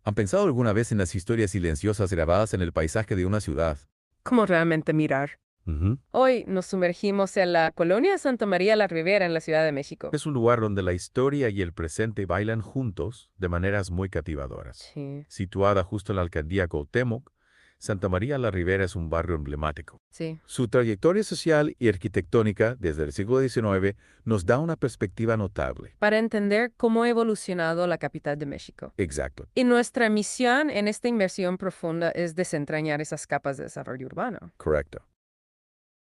¿Han pensado alguna vez en las historias silenciosas grabadas en el paisaje de una ciudad? ¿Cómo realmente mirar? Ujú. Hoy nos sumergimos en la colonia Santa María la Ribera en la Ciudad de México. Es un lugar donde la historia y el presente bailan juntos de maneras muy cativadoras. Sí, Situada justo en la alcaldía Cuauhtémoc, Santa María la Ribera es un barrio emblemático. sí. Su trayectoria social y arquitectónica desde el siglo XIX nos da una perspectiva notable. Para entender cómo ha evolucionado la capital de México. Exacto. Y nuestra misión en esta inmersión profunda es desentrañar esas capas de desarrollo urbano. Correcto.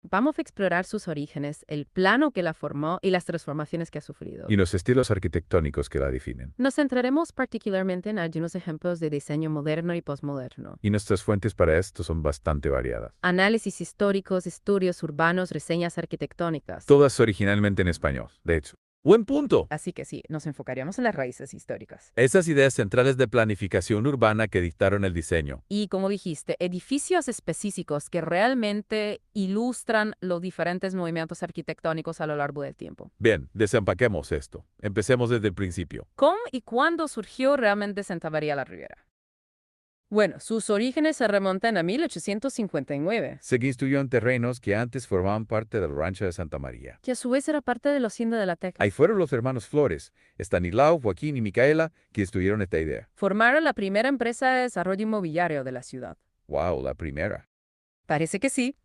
Vamos a explorar sus orígenes, el plano que la formó y las transformaciones que ha sufrido. Y los estilos arquitectónicos que la definen. Nos centraremos particularmente en algunos ejemplos de diseño moderno y posmoderno. Y nuestras fuentes para esto son bastante variadas. Análisis históricos, estudios urbanos, reseñas arquitectónicas. Todas originalmente en español, de hecho. ¡Buen punto! Así que sí, nos enfocaríamos en las raíces históricas. Esas ideas centrales de planificación urbana que dictaron el diseño. Y como dijiste, edificios específicos que realmente ilustran los diferentes movimientos arquitectónicos a lo largo del tiempo. Bien, desempaquemos esto. Empecemos desde el principio. ¿Cómo y cuándo surgió realmente Santa María la Ribera? Bueno, sus orígenes se remontan a 1859, Se construyó en terrenos que antes formaban parte del rancho de Santa María. que a su vez era parte de la hacienda de la Teca. Ahí fueron los hermanos Flores, Estanislao, Joaquín y Micaela, que estuvieron esta idea. Formaron la primera empresa de desarrollo inmobiliario de la ciudad. ¡Wow! La primera. Parece que sí.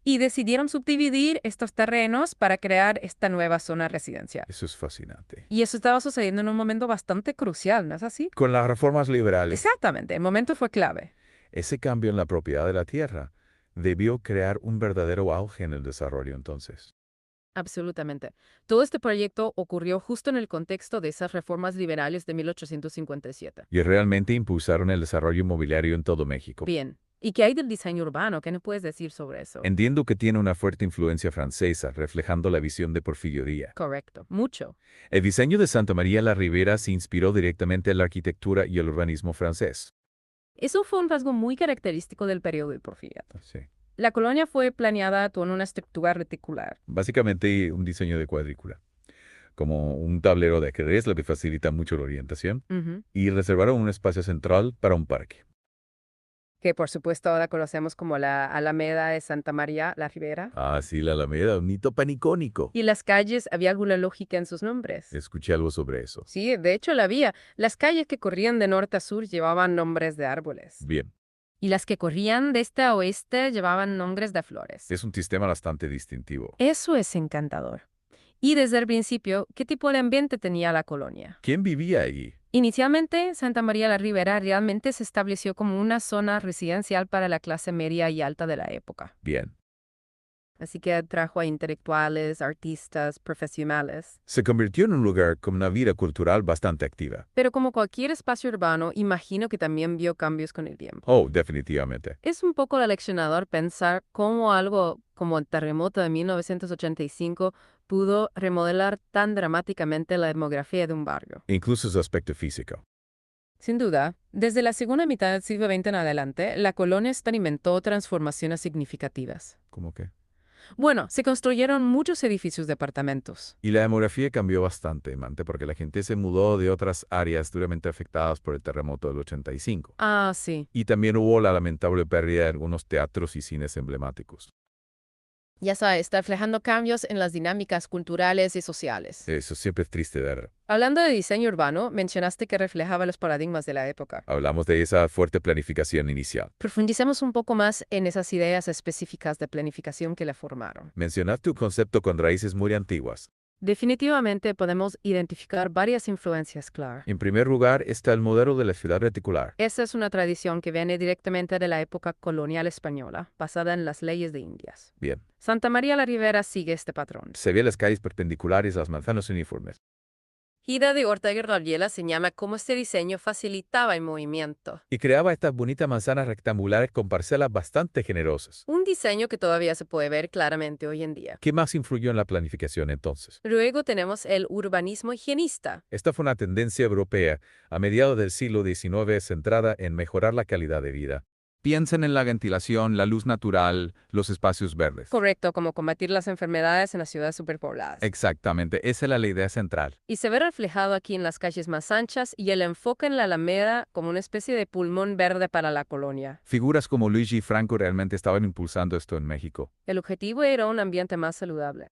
Y decidieron subdividir estos terrenos para crear esta nueva zona residencial. Eso es fascinante. Y eso estaba sucediendo en un momento bastante crucial, ¿no es así? Con las reformas liberales, Exactamente, el momento fue clave. ese cambio en la propiedad de la tierra debió crear un verdadero auge en el desarrollo entonces. Absolutamente. Todo este proyecto ocurrió justo en el contexto de esas reformas liberales de 1857. Y realmente impulsaron el desarrollo inmobiliario en todo México. Bien. ¿Y qué hay del diseño urbano? ¿Qué nos puedes decir sobre eso? Entiendo que tiene una fuerte influencia francesa, reflejando la visión de Porfirio Díaz. Correcto. Mucho. El diseño de Santa María la Ribera se inspiró directamente en la arquitectura y el urbanismo francés. Eso fue un rasgo muy característico del periodo del Porfiriato. Sí. La colonia fue planeada con una estructura reticular. Básicamente un diseño de cuadrícula, como un tablero de ajedrez, lo que facilita mucho la orientación, Ujú. y reservaron un espacio central para un parque. Que por supuesto ahora conocemos como la Alameda de Santa María la Ribera. Ah, sí, la Alameda, un hito panicónico. Y las calles, ¿había alguna lógica en sus nombres? Escuché algo sobre eso. Sí, de hecho la había. Las calles que corrían de norte a sur llevaban nombres de árboles. Bien, Y las que corrían de este a oeste llevaban nombres de flores. es un sistema bastante distintivo. Eso es encantador. Y desde el principio, ¿qué tipo de ambiente tenía la colonia? ¿Quién vivía allí? Inicialmente, Santa María la Ribera realmente se estableció como una zona residencial para la clase media y alta de la época. Bien. Así que atrajo a intelectuales, artistas, profesionales. Se convirtió en un lugar con una vida cultural bastante activa. Pero como cualquier espacio urbano, imagino que también vio cambios con el tiempo. Oh, definitivamente. Es un poco aleccionador pensar cómo algo como el terremoto de 1985 pudo remodelar tan dramáticamente la demografía de un barrio. Incluso su aspecto físico. Sin duda, desde la segunda mitad del siglo XX en adelante, la colonia experimentó transformaciones significativas. ¿Cómo que? Bueno, se construyeron muchos edificios de apartamentos. Y la demografía cambió bastante, Mante, porque la gente se mudó de otras áreas duramente afectadas por el terremoto del 85. Ah, sí. Y también hubo la lamentable pérdida de algunos teatros y cines emblemáticos. Ya sabes, está reflejando cambios en las dinámicas culturales y sociales. Eso siempre es triste de ver. Hablando de diseño urbano, mencionaste que reflejaba los paradigmas de la época. Hablamos de esa fuerte planificación inicial. Profundicemos un poco más en esas ideas específicas de planificación que la formaron. Mencionaste un concepto con raíces muy antiguas. Definitivamente podemos identificar varias influencias, claro. En primer lugar está el modelo de la ciudad reticular. Esa es una tradición que viene directamente de la época colonial española, basada en las leyes de Indias. Bien, Santa María la Ribera sigue este patrón. se ve las calles perpendiculares a las manzanas uniformes. Gira de Ortega y Gabriela señala cómo este diseño facilitaba el movimiento. Y creaba estas bonitas manzanas rectangulares con parcelas bastante generosas. Un diseño que todavía se puede ver claramente hoy en día. ¿Qué más influyó en la planificación entonces? Luego tenemos el urbanismo higienista. Esta fue una tendencia europea a mediados del siglo XIX centrada en mejorar la calidad de vida. Piensen en la ventilación, la luz natural, los espacios verdes. Correcto, como combatir las enfermedades en las ciudades superpobladas. Exactamente, esa era la idea central. Y se ve reflejado aquí en las calles más anchas y el enfoque en la Alameda como una especie de pulmón verde para la colonia. Figuras como Luigi Franco realmente estaban impulsando esto en México. El objetivo era un ambiente más saludable.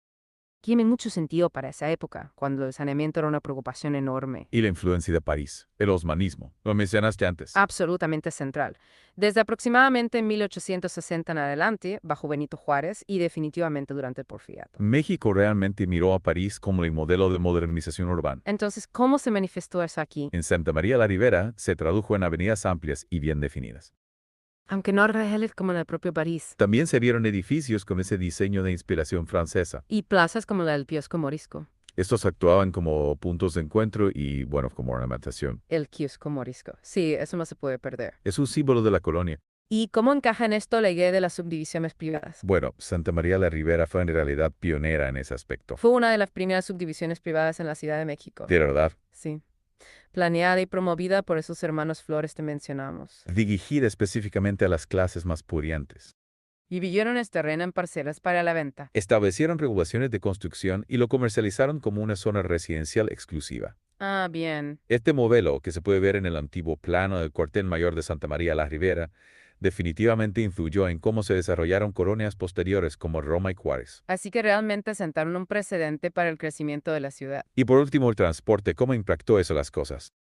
Tiene mucho sentido para esa época, cuando el saneamiento era una preocupación enorme. Y la influencia de París, el osmanismo, lo mencionaste antes. Absolutamente central. Desde aproximadamente 1860 en adelante, bajo Benito Juárez y definitivamente durante el Porfiriato. México realmente miró a París como el modelo de modernización urbana. Entonces, ¿cómo se manifestó eso aquí? En Santa María la Ribera se tradujo en avenidas amplias y bien definidas. Aunque no reales como en el propio París. También se vieron edificios con ese diseño de inspiración francesa. Y plazas como la del Kiosco Morisco. Estos actuaban como puntos de encuentro y, bueno, como ornamentación. El Kiosco Morisco. Sí, eso no se puede perder. Es un símbolo de la colonia. ¿Y cómo encaja en esto la idea de las subdivisiones privadas? Bueno, Santa María la Ribera fue en realidad pionera en ese aspecto. Fue una de las primeras subdivisiones privadas en la Ciudad de México. De verdad, Sí. Planeada y promovida por esos hermanos Flores que mencionamos. dirigida específicamente a las clases más pudientes. Dividieron este terreno en parcelas para la venta. Establecieron regulaciones de construcción y lo comercializaron como una zona residencial exclusiva. Ah, bien. Este modelo, que se puede ver en el antiguo plano del cuartel mayor de Santa María la Ribera, definitivamente influyó en cómo se desarrollaron colonias posteriores como Roma y Juárez. Así que realmente sentaron un precedente para el crecimiento de la ciudad. Y por último, el transporte, ¿cómo impactó eso las cosas?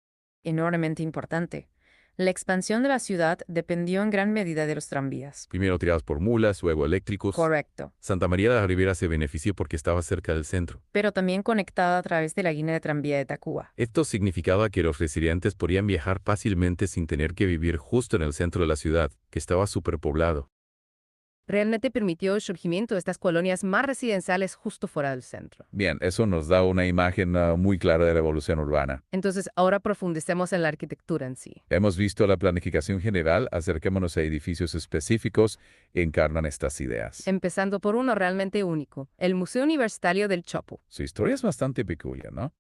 Enormemente importante. La expansión de la ciudad dependió en gran medida de los tranvías. Primero tirados por mulas, luego eléctricos. Correcto. Santa María de la Ribera se benefició porque estaba cerca del centro. Pero también conectada a través de la línea de tranvía de Tacuba. Esto significaba que los residentes podían viajar fácilmente sin tener que vivir justo en el centro de la ciudad, que estaba superpoblado. Realmente permitió el surgimiento de estas colonias más residenciales justo fuera del centro. Bien, eso nos da una imagen muy clara de la evolución urbana. Entonces, ahora profundicemos en la arquitectura en sí. Hemos visto la planificación general, acerquémonos a edificios específicos que encarnan estas ideas. Empezando por uno realmente único, el Museo Universitario del Chopo. Su historia es bastante peculiar, ¿no?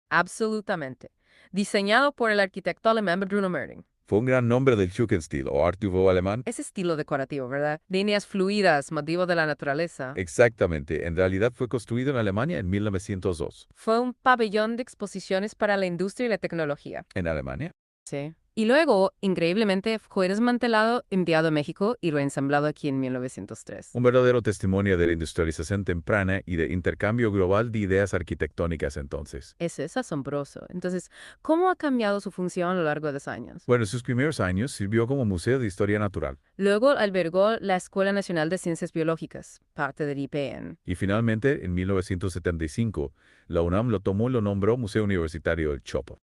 Absolutamente. Diseñado por el arquitecto alemán Bruno Merding. Fue un gran nombre del Jugendstil o Art Nouveau alemán. Ese estilo decorativo, ¿verdad? Líneas fluidas, motivo de la naturaleza. Exactamente, en realidad fue construido en Alemania en 1902. Fue un pabellón de exposiciones para la industria y la tecnología. ¿En Alemania? Sí. Y luego, increíblemente, fue desmantelado, enviado a México y reensamblado aquí en 1903. Un verdadero testimonio de la industrialización temprana y de intercambio global de ideas arquitectónicas entonces. Eso es asombroso. Entonces, ¿cómo ha cambiado su función a lo largo de los años? Bueno, en sus primeros años sirvió como museo de historia natural Luego albergó la Escuela Nacional de Ciencias Biológicas, parte del IPN. y finalmente, en 1975, la UNAM lo tomó y lo nombró Museo Universitario del Chopo.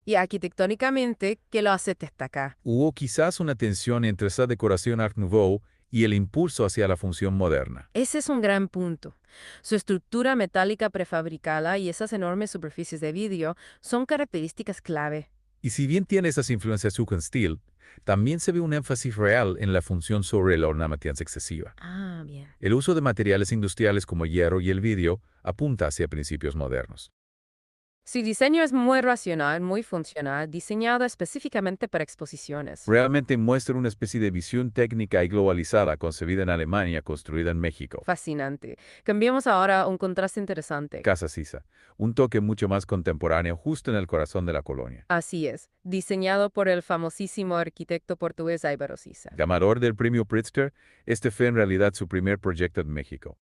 Y arquitectónicamente, ¿qué lo hace destacar? Hubo quizás una tensión entre esa decoración Art Nouveau y el impulso hacia la función moderna. Ese es un gran punto. Su estructura metálica prefabricada y esas enormes superficies de vidrio son características clave. Y si bien tiene esas influencias Jugendstil, también se ve un énfasis real en la función sobre la ornamentación excesiva. Ah, bien. El uso de materiales industriales como hierro y el vidrio apunta hacia principios modernos. Su diseño es muy racional, muy funcional, diseñado específicamente para exposiciones. Realmente muestra una especie de visión técnica y globalizada concebida en Alemania, construida en México. Fascinante. Cambiemos ahora a un contraste interesante. Casa Sisa, un toque mucho más contemporáneo justo en el corazón de la colonia. Así es, diseñado por el famosísimo arquitecto portugués Álvaro Siza. Ganador del premio Pritzker, este fue en realidad su primer proyecto en México.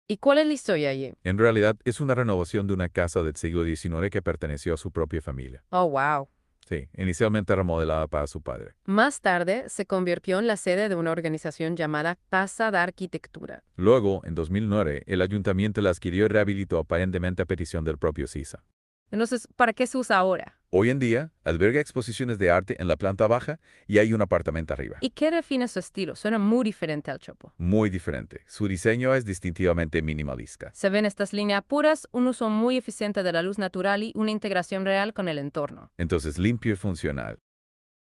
¿Y cuál es la historia allí? En realidad es una renovación de una casa del siglo XIX que perteneció a su propia familia. Oh, wow. Sí, inicialmente remodelada para su padre. Más tarde se convirtió en la sede de una organización llamada Casa de Arquitectura. Luego, en 2009, el ayuntamiento la adquirió y rehabilitó aparentemente a petición del propio Sisa. Entonces, ¿para qué se usa ahora? Hoy en día, alberga exposiciones de arte en la planta baja y hay un apartamento arriba. ¿Y qué define su estilo? Suena muy diferente al Chopo. Muy diferente. Su diseño es distintivamente minimalista. Se ven estas líneas puras, un uso muy eficiente de la luz natural y una integración real con el entorno. Entonces, limpio y funcional.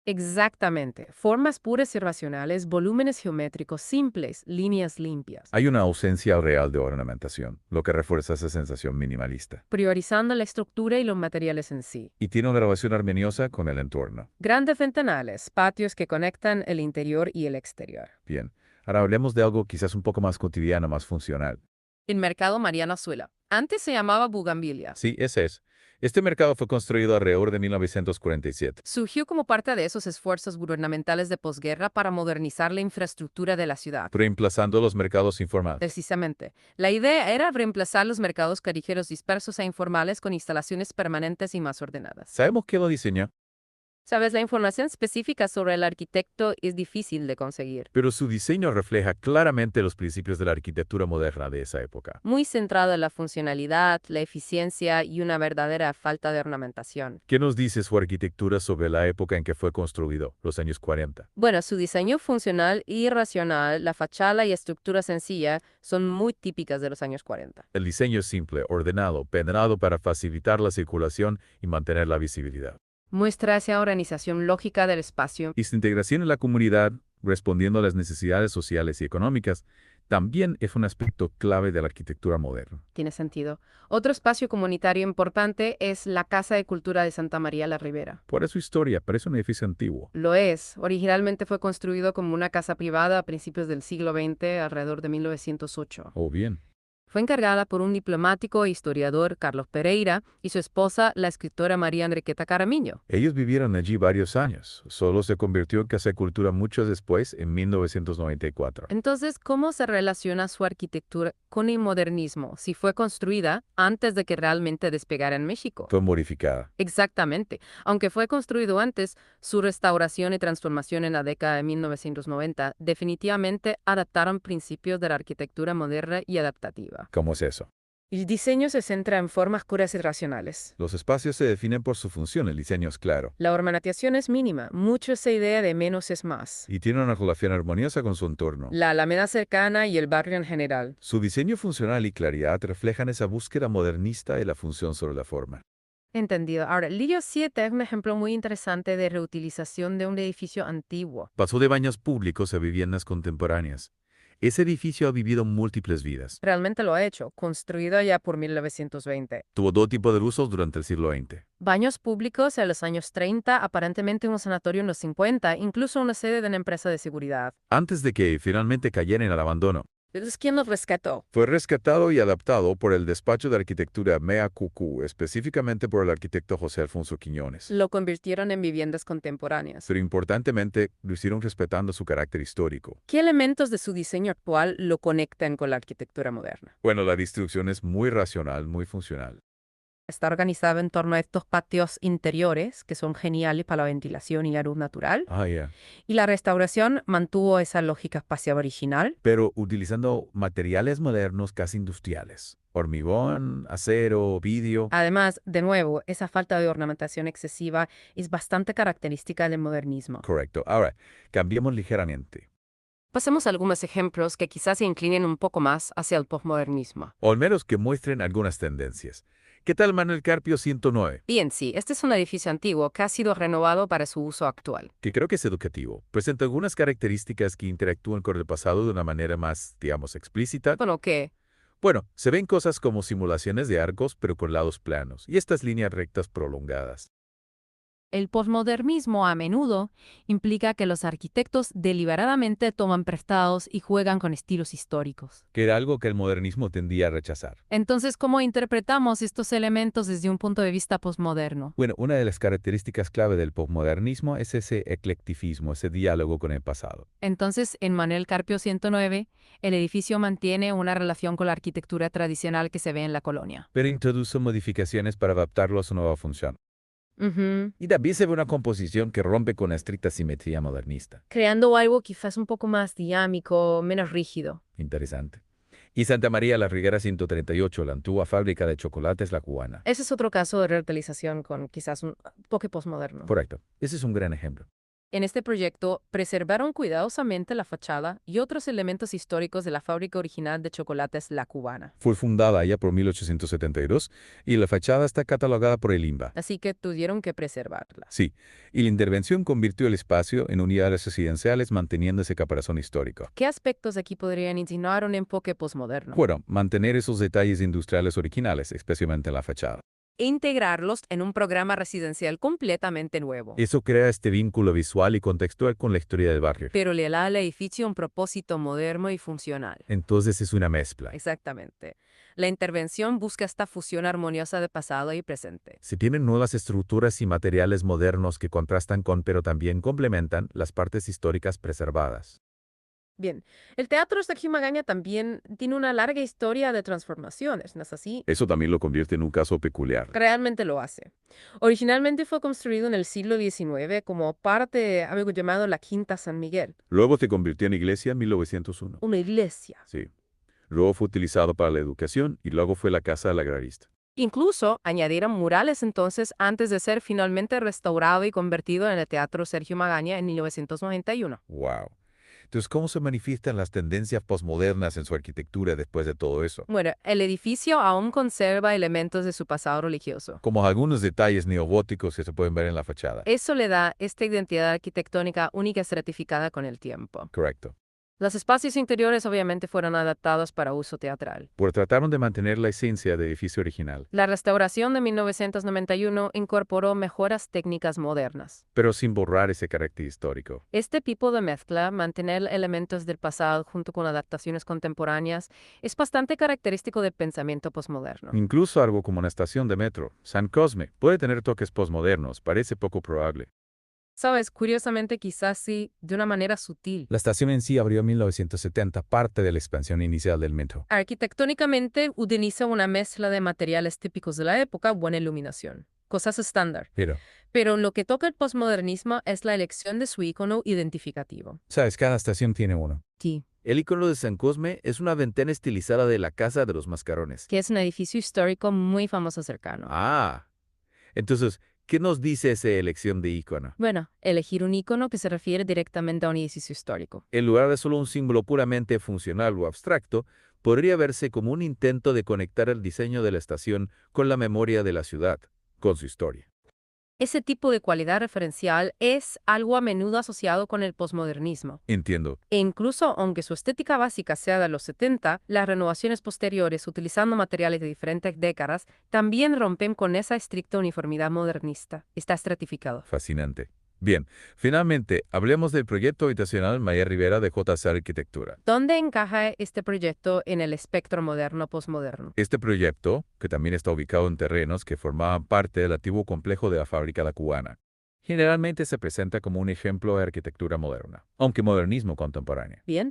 Exactamente. Formas puras y racionales, volúmenes geométricos simples, líneas limpias. Hay una ausencia real de ornamentación, lo que refuerza esa sensación minimalista. Priorizando la estructura y los materiales en sí. Y tiene una relación armoniosa con el entorno. Grandes ventanales, patios que conectan el interior y el exterior. Bien, ahora hablemos de algo quizás un poco más cotidiano, más funcional. El mercado Mariano Azuela. Antes se llamaba Bugambilia. Sí, ese es. Este mercado fue construido alrededor de 1947. Surgió como parte de esos esfuerzos gubernamentales de posguerra para modernizar la infraestructura de la ciudad. Reemplazando los mercados informales. Precisamente. La idea era reemplazar los mercados callejeros dispersos e informales con instalaciones permanentes y más ordenadas. ¿Sabemos quién lo diseñó? Sabes, la información específica sobre el arquitecto es difícil de conseguir. Pero su diseño refleja claramente los principios de la arquitectura moderna de esa época. Muy centrado en la funcionalidad, la eficiencia y una verdadera falta de ornamentación. ¿Qué nos dice su arquitectura sobre la época en que fue construido, los años 40? Bueno, su diseño funcional y racional, la fachada y estructura sencilla son muy típicas de los años 40. El diseño es simple, ordenado, pensado para facilitar la circulación y mantener la visibilidad. Muestra esa organización lógica del espacio. Y su integración en la comunidad, respondiendo a las necesidades sociales y económicas, también es un aspecto clave de la arquitectura moderna. Tiene sentido. Otro espacio comunitario importante es la Casa de Cultura de Santa María la Ribera. Por su historia, parece un edificio antiguo. Lo es. Originalmente fue construido como una casa privada a principios del siglo XX, alrededor de 1908. Oh, bien. Fue encargada por un diplomático e historiador, Carlos Pereira, y su esposa, la escritora María Enriqueta Caramiño. Ellos vivieron allí varios años. Solo se convirtió en Casa de Cultura mucho después, en 1994. Entonces, ¿cómo se relaciona su arquitectura con el modernismo si fue construida antes de que realmente despegara en México? Fue modificada. Exactamente. Aunque fue construido antes, su restauración y transformación en la década de 1990 definitivamente adaptaron principios de la arquitectura moderna y adaptativa. ¿Cómo es eso? El diseño se centra en formas puras y racionales. Los espacios se definen por su función, el diseño es claro. La ornamentación es mínima, mucho esa idea de menos es más. Y tiene una relación armoniosa con su entorno. La alameda cercana y el barrio en general. Su diseño funcional y claridad reflejan esa búsqueda modernista de la función sobre la forma. Entendido. Ahora, Lillo 7 es un ejemplo muy interesante de reutilización de un edificio antiguo. Pasó de baños públicos a viviendas contemporáneas. Ese edificio ha vivido múltiples vidas. Realmente lo ha hecho, construido ya por 1920. Tuvo dos tipos de usos durante el siglo XX. Baños públicos en los años 30, aparentemente un sanatorio en los 50, incluso una sede de una empresa de seguridad. Antes de que finalmente cayera en el abandono. Entonces, ¿quién los rescató? Fue rescatado y adaptado por el despacho de arquitectura Mea Cucú, específicamente por el arquitecto José Alfonso Quiñones. Lo convirtieron en viviendas contemporáneas. Pero importantemente, lo hicieron respetando su carácter histórico. ¿Qué elementos de su diseño actual lo conectan con la arquitectura moderna? Bueno, la distribución es muy racional, muy funcional. Está organizado en torno a estos patios interiores, que son geniales para la ventilación y la luz natural. Ya. Y la restauración mantuvo esa lógica espacial original. Pero utilizando materiales modernos casi industriales. Hormigón, acero, vidrio. Además, de nuevo, esa falta de ornamentación excesiva es bastante característica del modernismo. Correcto. Ahora, cambiemos ligeramente. Pasemos a algunos ejemplos que quizás se inclinen un poco más hacia el posmodernismo. O al menos que muestren algunas tendencias. ¿Qué tal Manuel Carpio 109? Bien, sí, este es un edificio antiguo que ha sido renovado para su uso actual. Que creo que es educativo. Presenta algunas características que interactúan con el pasado de una manera más, digamos, explícita. Bueno, ¿qué? Bueno, se ven cosas como simulaciones de arcos, pero con lados planos, y estas líneas rectas prolongadas. El posmodernismo a menudo implica que los arquitectos deliberadamente toman prestados y juegan con estilos históricos. Que era algo que el modernismo tendía a rechazar. Entonces, ¿cómo interpretamos estos elementos desde un punto de vista posmoderno? Bueno, una de las características clave del posmodernismo es ese eclecticismo, ese diálogo con el pasado. Entonces, en Manuel Carpio 109, el edificio mantiene una relación con la arquitectura tradicional que se ve en la colonia. Pero introduce modificaciones para adaptarlo a su nueva función. Y también se ve una composición que rompe con la estricta simetría modernista. Creando algo quizás un poco más dinámico, menos rígido. Interesante. Y Santa María la Ribera 138, la antigua fábrica de chocolates La Cubana. Ese es otro caso de reutilización con quizás un toque posmoderno. Correcto. Ese es un gran ejemplo. En este proyecto preservaron cuidadosamente la fachada y otros elementos históricos de la fábrica original de chocolates La Cubana. Fue fundada allá por 1872 y la fachada está catalogada por el INBA. Así que tuvieron que preservarla. Sí, y la intervención convirtió el espacio en unidades residenciales manteniendo ese caparazón histórico. ¿Qué aspectos aquí podrían insinuar un enfoque posmoderno? Bueno, mantener esos detalles industriales originales, especialmente en la fachada. E integrarlos en un programa residencial completamente nuevo. Eso crea este vínculo visual y contextual con la historia del barrio. Pero le da al edificio un propósito moderno y funcional. Entonces es una mezcla. Exactamente. La intervención busca esta fusión armoniosa de pasado y presente. Se tienen nuevas estructuras y materiales modernos que contrastan con, pero también complementan, las partes históricas preservadas. Bien, el Teatro Sergio Magaña también tiene una larga historia de transformaciones, ¿no es así? Eso también lo convierte en un caso peculiar. Realmente lo hace. Originalmente fue construido en el siglo XIX como parte de algo llamado la Quinta San Miguel, Luego se convirtió en iglesia en 1901. una iglesia. Sí. Luego fue utilizado para la educación y luego fue la casa del agrarista. Incluso añadieron murales entonces antes de ser finalmente restaurado y convertido en el Teatro Sergio Magaña en 1991. ¡Wow! Entonces, ¿cómo se manifiestan las tendencias posmodernas en su arquitectura después de todo eso? Bueno, el edificio aún conserva elementos de su pasado religioso. Como algunos detalles neogóticos que se pueden ver en la fachada. Eso le da esta identidad arquitectónica única y certificada con el tiempo. Correcto. Los espacios interiores obviamente fueron adaptados para uso teatral. Pero trataron de mantener la esencia del edificio original, La restauración de 1991 incorporó mejoras técnicas modernas. pero sin borrar ese carácter histórico. Este tipo de mezcla, mantener elementos del pasado junto con adaptaciones contemporáneas, es bastante característico del pensamiento posmoderno. Incluso algo como una estación de metro, San Cosme, puede tener toques posmodernos, parece poco probable. Sabes, curiosamente quizás sí, de una manera sutil. La estación en sí abrió en 1970, parte de la expansión inicial del metro. Arquitectónicamente utiliza una mezcla de materiales típicos de la época, buena iluminación, cosas estándar. Pero lo que toca el posmodernismo es la elección de su icono identificativo. ¿Sabes? Cada estación tiene uno. Sí. El icono de San Cosme es una ventana estilizada de la Casa de los Mascarones. Que es un edificio histórico muy famoso cercano. Ah, entonces, ¿qué nos dice esa elección de icono? Bueno, elegir un icono que se refiere directamente a un edificio histórico. En lugar de solo un símbolo puramente funcional o abstracto, podría verse como un intento de conectar el diseño de la estación con la memoria de la ciudad, con su historia. Ese tipo de cualidad referencial es algo a menudo asociado con el posmodernismo. Entiendo. E incluso, aunque su estética básica sea de los 70, las renovaciones posteriores, utilizando materiales de diferentes décadas, también rompen con esa estricta uniformidad modernista. Está estratificado. Fascinante. Bien, finalmente, hablemos del proyecto habitacional Maya Rivera de JC Arquitectura. ¿Dónde encaja este proyecto en el espectro moderno-posmoderno? Este proyecto, que también está ubicado en terrenos que formaban parte del antiguo complejo de la fábrica La Cubana, generalmente se presenta como un ejemplo de arquitectura moderna, aunque modernismo contemporáneo. Bien.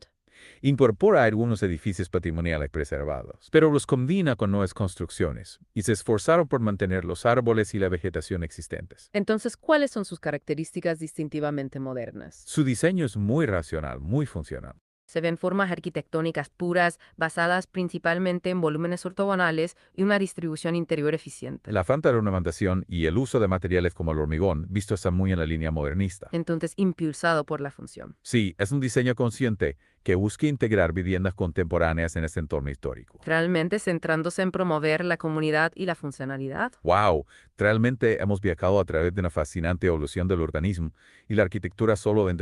Incorpora algunos edificios patrimoniales preservados, pero los combina con nuevas construcciones y se esforzaron por mantener los árboles y la vegetación existentes. Entonces, ¿cuáles son sus características distintivamente modernas? Su diseño es muy racional, muy funcional. Se ven formas arquitectónicas puras, basadas principalmente en volúmenes ortogonales y una distribución interior eficiente. La falta de ornamentación y el uso de materiales como el hormigón, visto está muy en la línea modernista. Entonces, impulsado por la función. Sí, es un diseño consciente que busca integrar viviendas contemporáneas en este entorno histórico. Realmente centrándose en promover la comunidad y la funcionalidad. ¡Wow! Realmente hemos viajado a través de una fascinante evolución del urbanismo y la arquitectura solo dentro